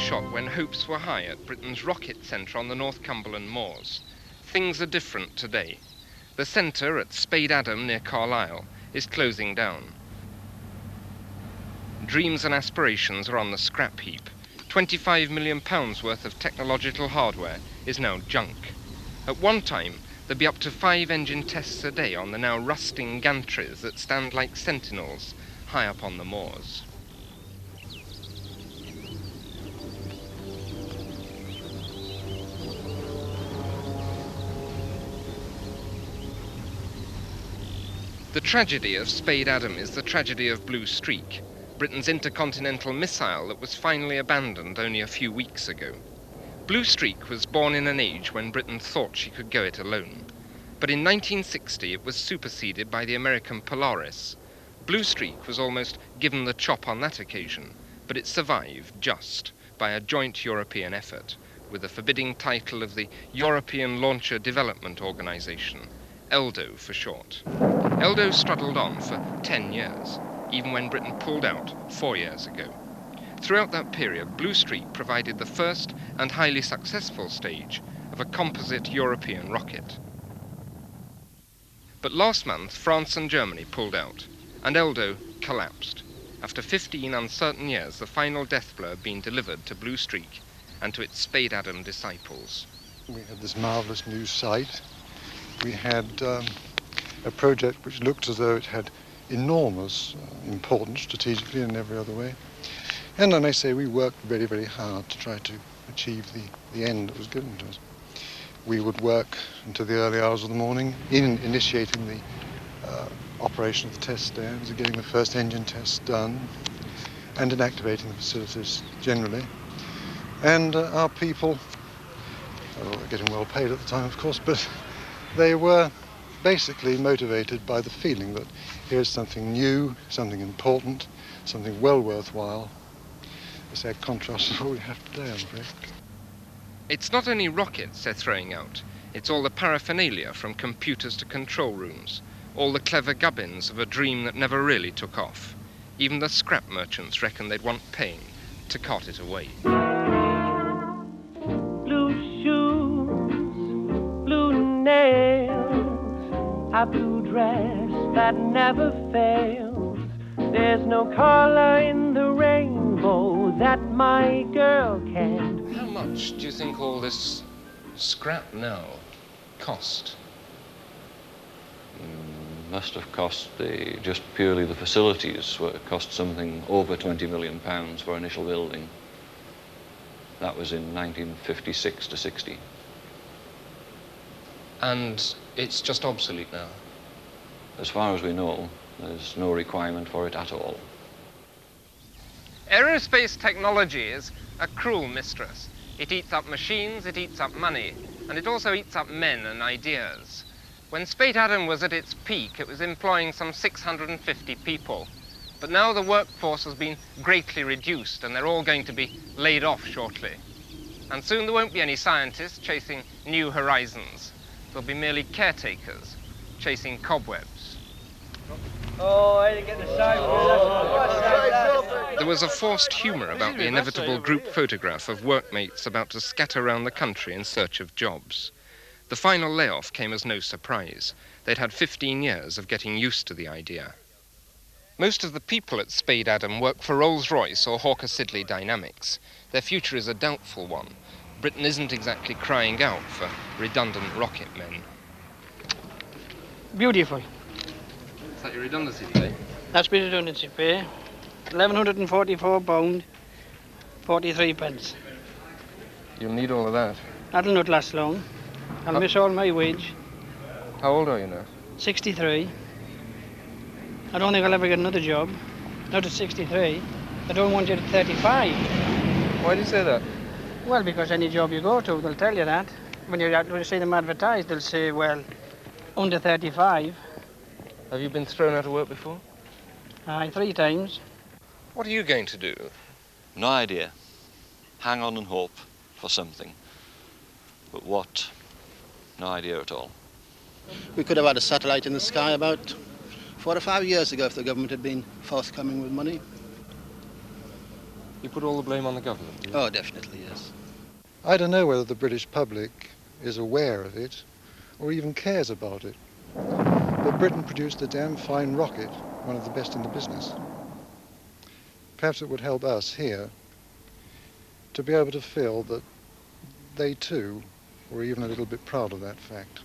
shot when hopes were high at Britain's rocket centre on the North Cumberland moors. Things are different today. The centre at Spade Adam near Carlisle is closing down. Dreams and aspirations are on the scrap heap. £25 million worth of technological hardware is now junk. At one time, there'd be up to 5 engine tests a day on the now rusting gantries that stand like sentinels high up on the moors. The tragedy of Spade Adam is the tragedy of Blue Streak, Britain's intercontinental missile that was finally abandoned only a few weeks ago. Blue Streak was born in an age when Britain thought she could go it alone. But in 1960 it was superseded by the American Polaris. Blue Streak was almost given the chop on that occasion, but it survived just by a joint European effort, with the forbidding title of the European Launcher Development Organization, ELDO for short. ELDO struggled on for 10 years, even when Britain pulled out 4 years ago. Throughout that period, Blue Streak provided the first and highly successful stage of a composite European rocket. But last month, France and Germany pulled out, and ELDO collapsed. After 15 uncertain years, the final death blow had been delivered to Blue Streak and to its Spade Adam disciples. We had this marvellous new site. We had a project which looked as though it had enormous importance strategically and in every other way. And I may say we worked very, very hard to try to achieve the end that was given to us. We would work until the early hours of the morning in initiating the operation of the test stands and getting the first engine tests done and in activating the facilities generally. And our people, well, they were getting well paid at the time, of course, but they were basically motivated by the feeling that here's something new, something important, something well worthwhile. A sad contrast to what we have today, I'm afraid. It's not only rockets they're throwing out, it's all the paraphernalia from computers to control rooms, all the clever gubbins of a dream that never really took off. Even the scrap merchants reckon they'd want paying to cart it away. Blue shoes, blue nails, a blue dress that never fails. There's no color in the rainbow that my girl can't. How much do you think all this scrap now cost? Must have cost just purely the facilities cost something over £20 million for initial building. That was in 1956 to 60. And it's just obsolete now? As far as we know, there's no requirement for it at all. Aerospace technology is a cruel mistress. It eats up machines, it eats up money, and it also eats up men and ideas. When Spade Adam was at its peak, it was employing some 650 people. But now the workforce has been greatly reduced, and they're all going to be laid off shortly. And soon there won't be any scientists chasing new horizons. There'll be merely caretakers chasing cobwebs. Oh, I didn't get the side. There was a forced humour about the inevitable group photograph of workmates about to scatter around the country in search of jobs. The final layoff came as no surprise. They'd had 15 years of getting used to the idea. Most of the people at Spade Adam work for Rolls-Royce or Hawker Siddeley Dynamics. Their future is a doubtful one. Britain isn't exactly crying out for redundant rocket men. Beautiful. Is that your redundancy pay? That's my redundancy pay. £1,144, 43 pence. You'll need all of that. That'll not last long. I'll miss all my wage. How old are you now? 63. I don't think I'll ever get another job. Not at 63. I don't want you at 35. Why do you say that? Well, because any job you go to, they'll tell you that. When you see them advertised, they'll say, well, under 35. Have you been thrown out of work before? Aye, 3 times. What are you going to do? No idea. Hang on and hope for something. But what? No idea at all. We could have had a satellite in the sky about 4 or 5 years ago if the government had been forthcoming with money. You put all the blame on the government, do you? Oh, definitely, yes. I don't know whether the British public is aware of it or even cares about it. But Britain produced a damn fine rocket, one of the best in the business. Perhaps it would help us here to be able to feel that they too were even a little bit proud of that fact.